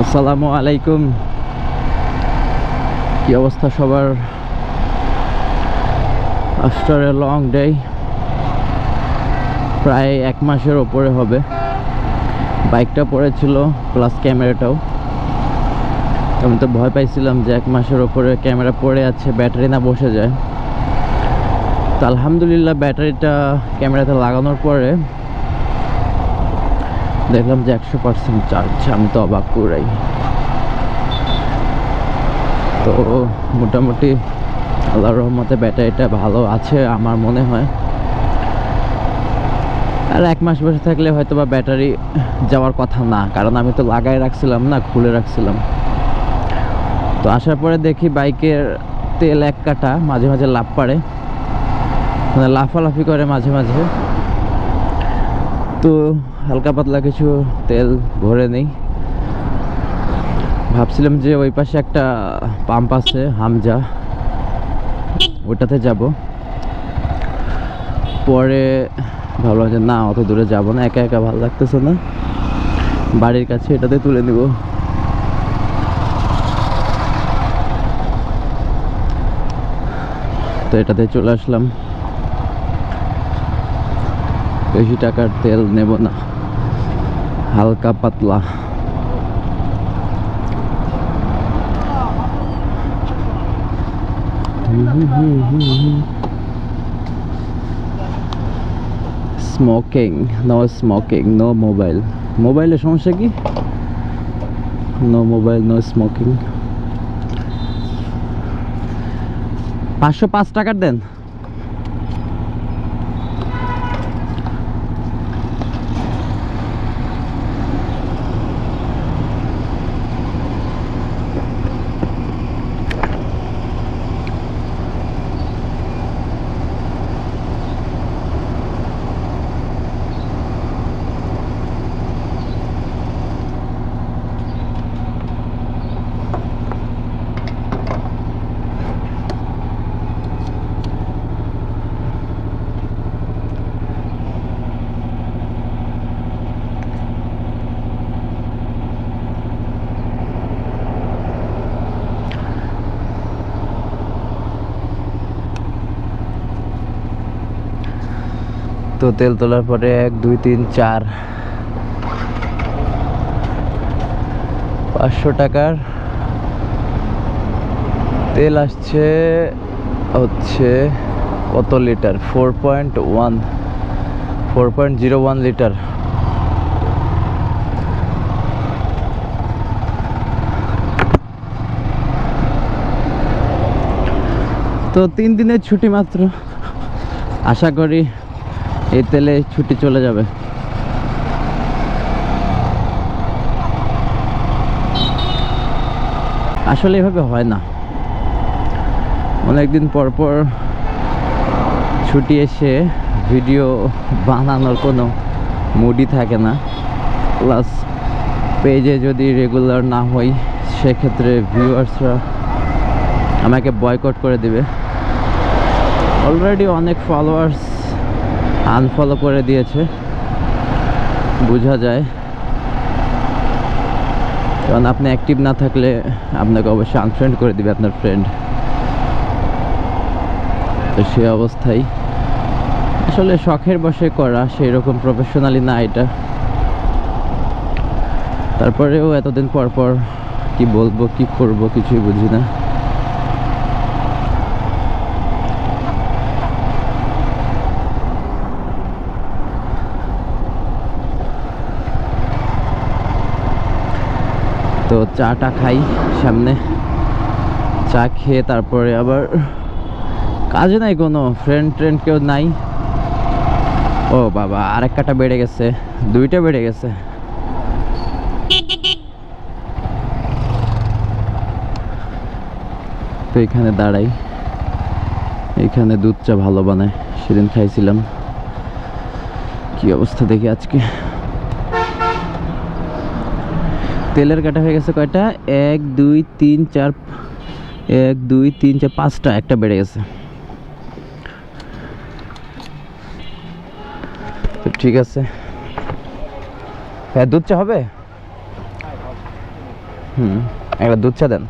আসসালামু আলাইকুম। কি অবস্থা সবার? আফটার এ লং ডে, প্রায় 1 মাসের ওপরে হবে। বাইকটা পড়েছিল প্লাস ক্যামেরাটাও। আমি তো ভয় পাইছিলাম যে 1 মাসের ওপরে ক্যামেরা পড়ে আছে, ব্যাটারি না বসে যায়। তো আলহামদুলিল্লাহ ব্যাটারিটা ক্যামেরাতে লাগানোর পরে দেখলাম যে 100% চার্জ। আমি তো অবাক পুরাই। তো মোটামুটি আল্লাহর রহমতে ব্যাটারিটা ভালো আছে আমার মনে হয়। আর 1 মাস বসে থাকলে হয়তো বা ব্যাটারি যাওয়ার কথা না, কারণ আমি তো লাগাই রাখছিলাম না, খুলে রাখছিলাম। তো আসার পরে দেখি বাইকের তেল এক কাটা, মাঝে মাঝে লাফ পারে, মানে লাফালাফি করে মাঝে মাঝে। তো হালকা পাতলা কিছু তেল ভরে নেই। ভাবছিলাম যে ওই পাশে একটা পাম্প আছে হামজা, ওটাতে যাব। পরে ভাবলাম যে না, অত দূরে যাব না, একা একা ভালো লাগতেছে না, বাড়ির কাছে এটাতে তুলে নিব। তো এটাতে চলে আসলাম। বেশি টাকার তেল নেব না, হালকা পাতলা। Smoking, no smoking, no mobile. মোবাইলের সমস্যা কি? No mobile, no smoking. 505 টাকার দেন। তো তেল তোলার পরে 1 2 3 4 500 টাকার তেল আসছে। হচ্ছে কত লিটার? 4.01 লিটার। তো 3 দিনের ছুটি মাত্র, আশা করি এই তেলে ছুটি চলে যাবে। আসলে এভাবে হয় না, অনেকদিন পর পর ছুটি এসে ভিডিও বানানোর কোনো মুডই থাকে না। প্লাস পেজে যদি রেগুলার না হই, সেক্ষেত্রে ভিউয়ার্সরা আমাকে বয়কট করে দিবে। অলরেডি অনেক ফলোয়ার্স আনফলো করে দিয়েছে, বোঝা যায়। কারণ আপনি অ্যাক্টিভ না থাকলে আপনাকে অবশ্যই আনফ্রেন্ড করে দিবে আপনার ফ্রেন্ড। তো সে অবস্থায় আসলে শখের বশে করা, সেই রকম প্রফেশনালি না এটা। তারপরেও এতদিন পর পর কি বলবো কি করব কিছুই বুঝি না। তো চাটা খাই সামনে, চা খেয়ে তারপরে আবার কাজে নাই, কোনো ফ্রেন্ড কেউ নাই। ও বাবা, আরেক কাটা বেড়ে গেছে, 2টা বেড়ে গেছে। তো এখানে দাঁড়াই, এখানে দুধ চা ভালো বানায়, সেদিন খাইছিলাম। কি অবস্থা দেখি আজকে। তেলের কাটা হয়ে গেছে কয়টা? 1 2 3 4, 1 2 3 4 5টা, একটা বেড়ে গেছে। তো ঠিক আছে। হ্যাঁ, দুধ চা হবে। একটা দুধ চা দেন।